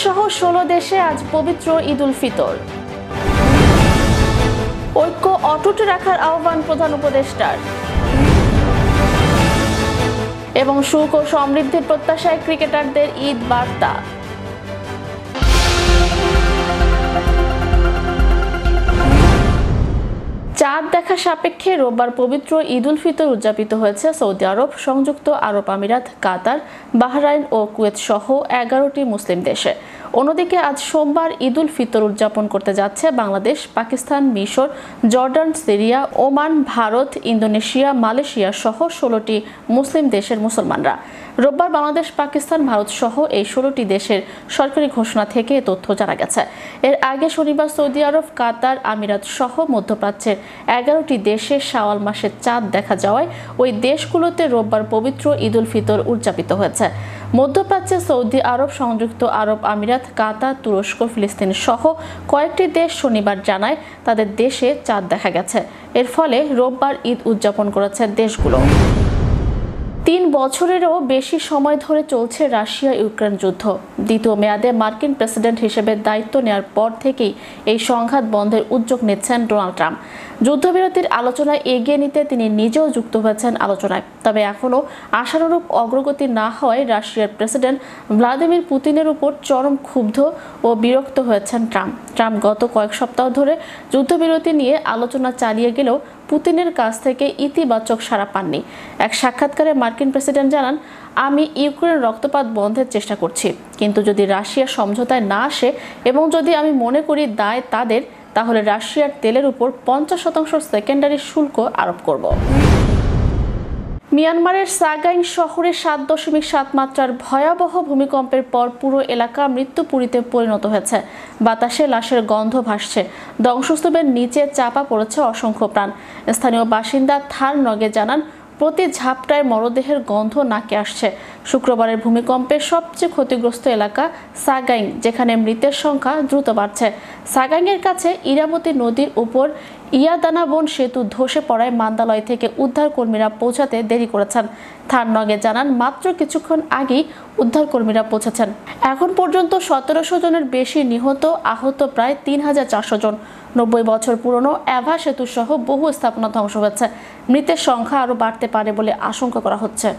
সহ 16 দেশে আজ পবিত্র ঈদ উল ফিতর। ঐক্য অটুট রাখার আহ্বান প্রধান উপদেষ্টার। এবং সুখ ও সমৃদ্ধির প্রত্যাশায় ক্রিকেটারদের ঈদ বার্তা। চাঁদ দেখা সাপেক্ষে রোববার পবিত্র ঈদ উল ফিতর উদযাপিত হয়েছে সৌদি আরব, সংযুক্ত আরব আমিরাত, কাতার, বাহরাইন ও কুয়েত সহ 11টি মুসলিম দেশে। অন্যদিকে আজ সোমবার ঈদ উল ফিতর উদযাপন করতে যাচ্ছে বাংলাদেশ, পাকিস্তান, মিশর, Jordan, Syria, Oman, Bharat, Indonesia, Malaysia সহ 16টি মুসলিম দেশের মুসলমানরা। রোববার বাংলাদেশ, পাকিস্তান, ভারত সহ এই 16টি দেশের সরকারি ঘোষণা থেকে এ তথ্য জানা গেছে। এর আগে শনিবার সৌদি আরব, কাতার, আমিরাত সহ মধ্যপ্রাচ্যের 11টি দেশে শাওয়াল মাসের চাঁদ দেখা যাওয়ায় ওই দেশগুলোতে রোববার পবিত্র ঈদ উল ফিতর উদযাপিত হয়েছে। মধ্যপ্রাচ্যে সৌদি আরব, সংযুক্ত আরব আমিরাত, কাতার, তুরস্ক, ফিলিস্তিন সহ কয়েকটি দেশ শনিবার জানায় তাদের দেশে চাঁদ দেখা গেছে। এর ফলে রোববার ঈদ উদযাপন করেছে দেশগুলো। 3 বছরেরও বেশি সময় ধরে চলছে রাশিয়া ইউক্রেন যুদ্ধ। দ্বিতীয় মেয়াদে মার্কিন প্রেসিডেন্ট হিসেবে দায়িত্ব নেওয়ার পর থেকেই এই সংঘাত বন্ধের উদ্যোগ নিচ্ছেন ডোনাল্ড ট্রাম্প। যুদ্ধবিরতির আলোচনায় এগিয়ে নিতে তিনি নিজেও যুক্ত হয়েছেন আলোচনায়। তবে এখনও আশানুরূপ অগ্রগতি না হওয়ায় রাশিয়ার প্রেসিডেন্ট ভ্লাদিমির পুতিনের উপর চরম ক্ষুব্ধ ও বিরক্ত হয়েছেন ট্রাম্প গত কয়েক সপ্তাহ ধরে যুদ্ধবিরতি নিয়ে আলোচনা চালিয়ে গেলেও পুতিনের কাছ থেকে ইতিবাচক সাড়া পাননি। এক সাক্ষাৎকারে মার্কিন প্রেসিডেন্ট জানান, আমি ইউক্রেনের রক্তপাত বন্ধের চেষ্টা করছি, কিন্তু যদি রাশিয়া সমঝোতায় না আসে এবং যদি আমি মনে করি দায় তাদের, তাহলে রাশিয়ার তেলের উপর 50% সেকেন্ডারি শুল্ক আরোপ করব। মিয়ানমারের সাগাইং শহরে 7.7 মাত্রার ভয়াবহ ভূমিকম্পের পর পুরো এলাকা মৃত্যুপুরীতে পরিণত হয়েছে। বাতাসে লাশের গন্ধ ভাসছে, ধ্বংসস্তূপের নিচে চাপা পড়েছে অসংখ্য প্রাণ। স্থানীয় বাসিন্দা থার নগে জানান, প্রতি ঝাপটায় মরদেহের গন্ধ নাকে আসছে। শুক্রবারের ভূমিকম্পে সবচেয়ে ক্ষতিগ্রস্ত এলাকা সাগাইং, যেখানে মৃতের সংখ্যা দ্রুত বাড়ছে। সাগাইংয়ের কাছে ইরাবতী নদীর উপর ইয়াদানাবন সেতু ধসে পড়ায় মান্দালয় থেকে উদ্ধারকর্মীরা পৌঁছাতে দেরি করেছেন। থার নগে জানান, মাত্র কিছুক্ষণ আগেই উদ্ধারকর্মীরা পৌঁছেছেন। এখন পর্যন্ত 1700 জনের বেশি নিহত, আহত প্রায় 3400 জন। 90 বছর পুরনো অ্যাভা সেতু সহ বহু স্থাপনা ধ্বংস হয়েছে। মৃতের সংখ্যা আরও বাড়তে পারে বলে আশঙ্কা করা হচ্ছে।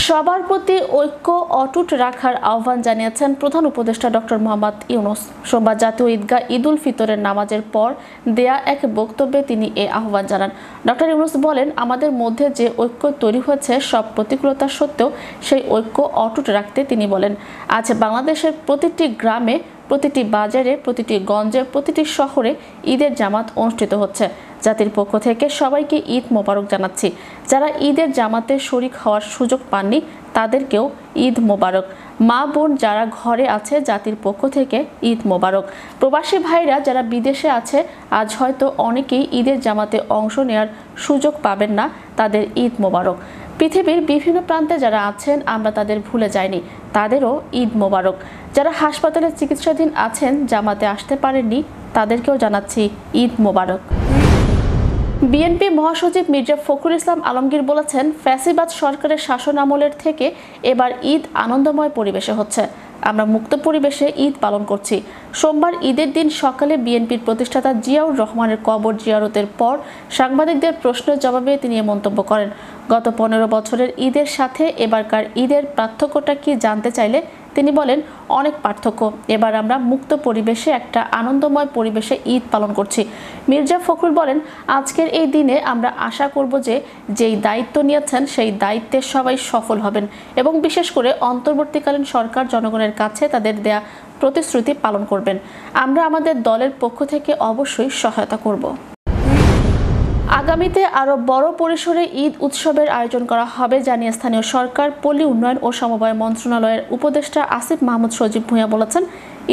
সবার প্রতি ঐক্য অটুট রাখার আহ্বান জানিয়েছেন প্রধান উপদেষ্টা ডক্টর মোহাম্মদ ইউনূস। সোমবার জাতীয় ঈদগাহ ঈদ উল ফিতরের নামাজের পর দেয়া এক বক্তব্যে তিনি এ আহ্বান জানান। ডক্টর ইউনূস বলেন, আমাদের মধ্যে যে ঐক্য তৈরি হয়েছে সব প্রতিকূলতা সত্ত্বেও সেই ঐক্য অটুট রাখতে তিনি বলেন, আজ বাংলাদেশের প্রতিটি গ্রামে, প্রতিটি বাজারে, প্রতিটি গঞ্জে, প্রতিটি শহরে ঈদের জামাত অনুষ্ঠিত হচ্ছে। জাতির পক্ষ থেকে সবাইকে ঈদ মোবারক জানাচ্ছি। যারা ঈদের জামাতে শরিক হওয়ার সুযোগ পাননি তাদেরকেও ঈদ মোবারক। মা বোন যারা ঘরে আছে, জাতির পক্ষ থেকে ঈদ মোবারক। প্রবাসী ভাইরা যারা বিদেশে আছে, আজ হয়তো অনেকেই ঈদের জামাতে অংশ নেওয়ার সুযোগ পাবেন না, তাদের ঈদ মোবারক। পৃথিবীর বিভিন্ন প্রান্তে যারা আছেন, আমরা তাদের ভুলে যাইনি, তাদেরও ঈদ মোবারক। যারা হাসপাতালে চিকিৎসাধীন আছেন, জামাতে আসতে পারেননি, তাদেরকেও জানাচ্ছি ঈদ মোবারক। বিএনপি মহাসচিব মির্জা ফখরুল ইসলাম আলমগীর বলেছেন, ফ্যাসিবাদ সরকারের শাসন আমলের থেকে এবার ঈদ আনন্দময় পরিবেশে হচ্ছে। আমরা মুক্ত পরিবেশে ঈদ পালন করছি। সোমবার ঈদের দিন সকালে বিএনপির প্রতিষ্ঠাতা জিয়াউর রহমানের কবর জিয়ারতের পর সাংবাদিকদের প্রশ্নের জবাবে তিনি এ মন্তব্য করেন। গত 15 বছরের ঈদের সাথে এবারকার ঈদের পার্থক্যটা কি জানতে চাইলে তিনি বলেন, অনেক পার্থক্য। এবার আমরা মুক্ত পরিবেশে, একটা আনন্দময় পরিবেশে ঈদ পালন করছি। মির্জা ফখরুল বলেন, আজকের এই দিনে আমরা আশা করব যে যেই দায়িত্ব নিয়েছেন সেই দায়িত্বে সবাই সফল হবেন এবং বিশেষ করে অন্তর্বর্তীকালীন সরকার জনগণের কাছে তাদের দেয়া প্রতিশ্রুতি পালন করবেন। আমরা আমাদের দলের পক্ষ থেকে অবশ্যই সহায়তা করব। আগামীতে আরও বড় পরিসরে ঈদ উৎসবের আয়োজন করা হবে জানিয়ে স্থানীয় সরকার, পল্লী উন্নয়ন ও সমবায় মন্ত্রণালয়ের উপদেষ্টা আসিফ মাহমুদ সজীব ভূঁইয়া বলেছেন,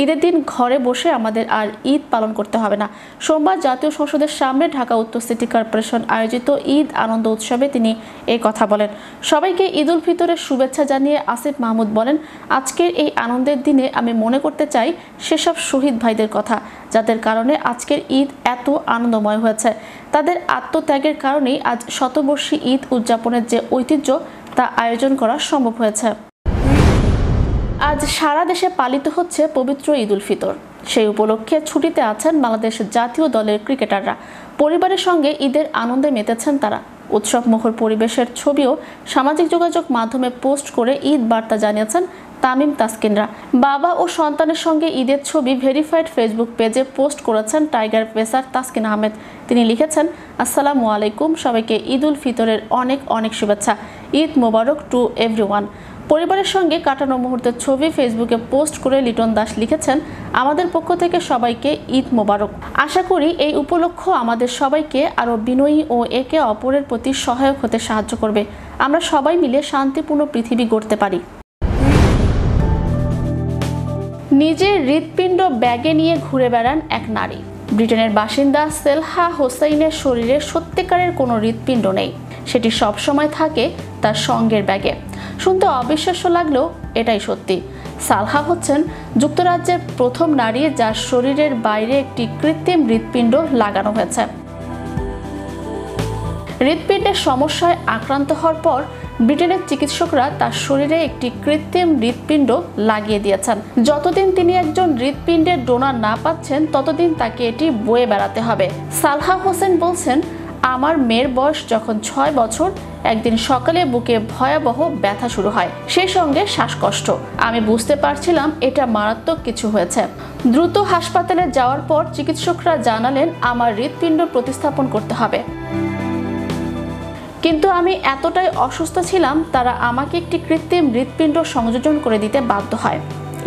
ঈদের দিন ঘরে বসে আমাদের আর ঈদ পালন করতে হবে না। সোমবার জাতীয় সংসদের সামনে ঢাকা উত্তর সিটি কর্পোরেশন আয়োজিত ঈদ আনন্দ উৎসবে তিনি এই কথা বলেন। সবাইকে ঈদ উল ফিতরের শুভেচ্ছা জানিয়ে আসিফ মাহমুদ বলেন, আজকের এই আনন্দের দিনে আমি মনে করতে চাই সেসব শহীদ ভাইদের কথা, যাদের কারণে আজকের ঈদ এত আনন্দময় হয়েছে। তাদের আত্মত্যাগের কারণেই আজ শতবর্ষী ঈদ উদযাপনের যে ঐতিহ্য তা আয়োজন করা সম্ভব হয়েছে। আজ সারা দেশে পালিত হচ্ছে পবিত্র ঈদ উল ফিতর। সেই উপলক্ষে ছুটিতে আছেন বাংলাদেশ জাতীয় দলের ক্রিকেটাররা। পরিবারের সঙ্গে ঈদের আনন্দে মেতেছেন তারা। উৎসবমুখর পরিবেশের ছবিও সামাজিক যোগাযোগ মাধ্যমে পোস্ট করে ঈদ বার্তা জানিয়েছেন তামিম তাসকিনরা। বাবা ও সন্তানের সঙ্গে ঈদের ছবি ভেরিফাইড ফেসবুক পেজে পোস্ট করেছেন টাইগার পেসার তাসকিন আহমেদ। তিনি লিখেছেন, আসসালামু আলাইকুম, সবাইকে ঈদ উল ফিতরের অনেক অনেক শুভেচ্ছা। ঈদ মোবারক টু এভরিওয়ান। পরিবারের সঙ্গে কাটানো মুহূর্তের ছবি ফেসবুকে পোস্ট করে লিটন দাস লিখেছেন, আমাদের পক্ষ থেকে সবাইকে ঈদ মোবারক। আশা করি এই উপলক্ষ আমাদের সবাইকে আরও বিনয়ী ও একে অপরের প্রতি সহায়ক হতে সাহায্য করবে। আমরা সবাই মিলে শান্তিপূর্ণ পৃথিবী গড়তে পারি। নিজের হৃৎপিণ্ড ব্যাগে নিয়ে ঘুরে বেড়ান এক নারী। ব্রিটেনের বাসিন্দা সেলহা হোসাইনের শরীরে সত্যিকারের কোনো হৃৎপিণ্ড নেই, সেটি সবসময় থাকে তার সঙ্গের ব্যাগে। শুনতে অবিশ্বাস্য লাগলেও এটাই সত্যি। সালহা হচ্ছেন যুক্তরাজ্যের প্রথম নারী যার শরীরের বাইরে একটি কৃত্রিম হৃৎপিণ্ড লাগানো হয়েছে। হৃৎপিণ্ডের সমস্যায় আক্রান্ত হওয়ার পর ব্রিটেনের চিকিৎসকরা তার শরীরে একটি কৃত্রিম হৃৎপিণ্ড লাগিয়ে দিয়েছেন। যতদিন তিনি একজন হৃৎপিণ্ডের ডোনার না পাচ্ছেন ততদিন তাকে এটি বয়ে বেড়াতে হবে। সালহা হোসেন বলছেন, আমার মেয়ের বয়স যখন 6 বছর, একদিন সকালে বুকে ভয়াবহ ব্যথা শুরু হয়, সেই সঙ্গে শ্বাসকষ্ট। আমি বুঝতে পারছিলাম এটা মারাত্মক কিছু হয়েছে। দ্রুত হাসপাতালে যাওয়ার পর চিকিৎসকরা জানালেন আমার হৃৎপিণ্ড প্রতিস্থাপন করতে হবে। কিন্তু আমি এতটাই অসুস্থ ছিলাম, তারা আমাকে একটি কৃত্রিম হৃৎপিণ্ড সংযোজন করে দিতে বাধ্য হয়।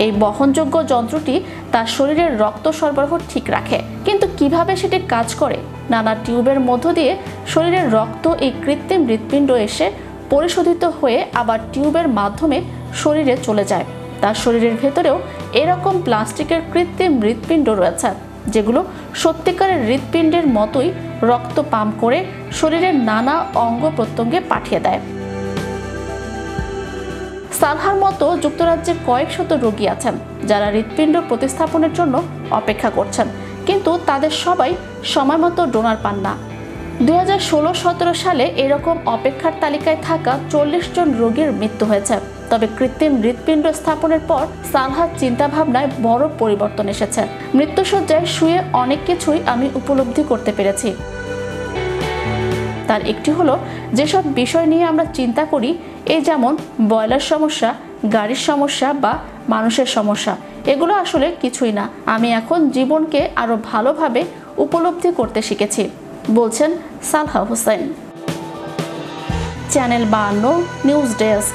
এই বহনযোগ্য যন্ত্রটি তার শরীরের রক্ত সরবরাহ ঠিক রাখে। কিন্তু কিভাবে সেটি কাজ করে? নানা টিউবের মধ্য দিয়ে শরীরের রক্ত এই কৃত্রিম হৃৎপিণ্ড এসে পরিশোধিত হয়ে আবার টিউবের মাধ্যমে শরীরে চলে যায়। তার শরীরের ভেতরেও এরকম প্লাস্টিকের কৃত্রিম হৃৎপিণ্ড রয়েছে, যেগুলো সত্যিকারের হৃৎপিণ্ডের মতোই রক্ত পাম্প করে শরীরের নানা অঙ্গ প্রত্যঙ্গে পাঠিয়ে দেয়। সালহার মতো যুক্তরাজ্যের কয়েক শত রোগী আছেন যারা হৃৎপিণ্ড প্রতিস্থাপনের জন্য অপেক্ষা করছেন, কিন্তু তাদের সবাই সময়মতো ডোনার পান না। 2016-17 সালে এরকম অপেক্ষার তালিকায় থাকা 40 জন রোগীর মৃত্যু হয়েছে। তবে কৃত্রিম হৃৎপিণ্ড স্থাপনের পর সালহার চিন্তাভাবনায় বড় পরিবর্তন এসেছে। মৃত্যুশয্যায় শুয়ে অনেক কিছুই আমি উপলব্ধি করতে পেরেছি। তার একটি হলো, যেসব বিষয় নিয়ে আমরা চিন্তা করি, এই যেমন বয়লার সমস্যা, গাড়ির সমস্যা বা মানুষের সমস্যা, এগুলো আসলে কিছুই না। আমি এখন জীবনকে আরো ভালোভাবে উপলব্ধি করতে শিখেছি, বলছেন Salah Hossain. Channel 52 news desk.